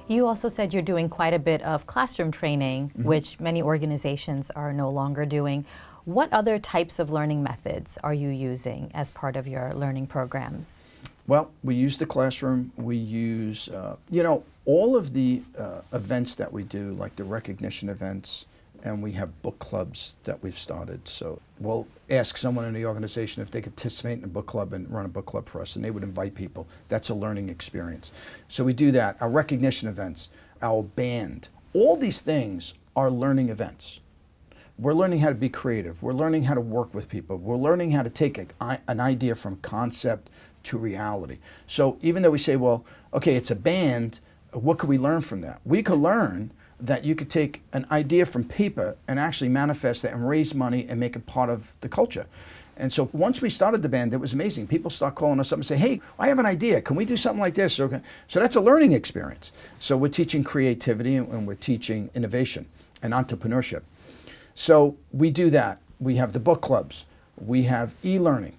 You also said you're doing quite a bit of classroom training, which many organizations are no longer doing. What other types of learning methods are you using as part of your learning programs? Well, we use the classroom. We use, all of the events that we do, like the recognition events, and we have book clubs that we've started. So we'll ask someone in the organization if they could participate in a book club and run a book club for us, and they would invite people. That's a learning experience. So we do that. Our recognition events, our band, all these things are learning events. We're learning how to be creative. We're learning how to work with people. We're learning how to take an idea from concept to reality. So even though we say, well, okay, it's a band, what could we learn from that? We could learn that you could take an idea from paper and actually manifest it and raise money and make it part of the culture. And so once we started the band, it was amazing. People start calling us up and say, hey, I have an idea. Can we do something like this? So that's a learning experience. So we're teaching creativity and we're teaching innovation and entrepreneurship. So we do that. We have the book clubs. We have e-learning.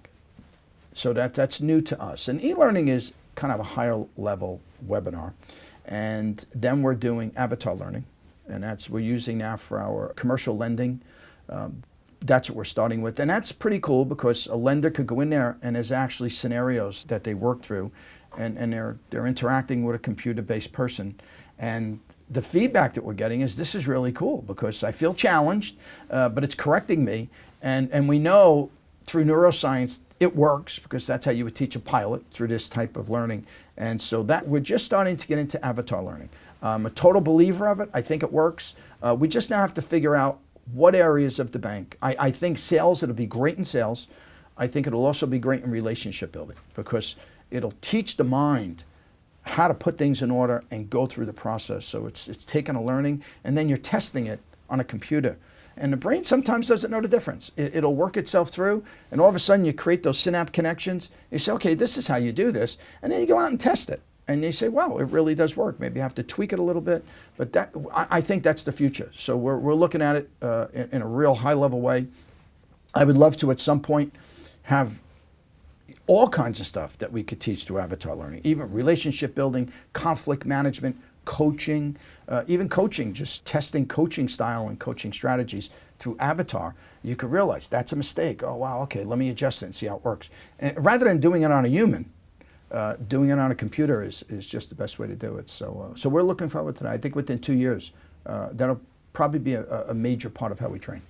So that's new to us. And e-learning is kind of a higher level webinar. And then we're doing avatar learning. And we're using now for our commercial lending. That's what we're starting with. And that's pretty cool because a lender could go in there and there's actually scenarios that they work through and they're interacting with a computer-based person. And the feedback that we're getting is this is really cool because I feel challenged, but it's correcting me. And we know through neuroscience it works because that's how you would teach a pilot through this type of learning. And so that we're just starting to get into avatar learning. I'm a total believer of it. I think it works. We just now have to figure out what areas of the bank. I think sales, it'll be great in sales. I think it'll also be great in relationship building because it'll teach the mind how to put things in order and go through the process. So it's taking a learning and then you're testing it on a computer. And the brain sometimes doesn't know the difference. It'll work itself through and all of a sudden you create those synapse connections. You say, okay, this is how you do this. And then you go out and test it. And you say, wow, it really does work. Maybe you have to tweak it a little bit. But I think that's the future. So we're looking at it in a real high level way. I would love to at some point have all kinds of stuff that we could teach through avatar learning, even relationship building, conflict management, coaching, even coaching, just testing coaching style and coaching strategies through avatar. You could realize that's a mistake. Oh, wow, okay, let me adjust it and see how it works. And rather than doing it on a human, doing it on a computer is just the best way to do it. So we're looking forward to that. I think within 2 years, that'll probably be a major part of how we train.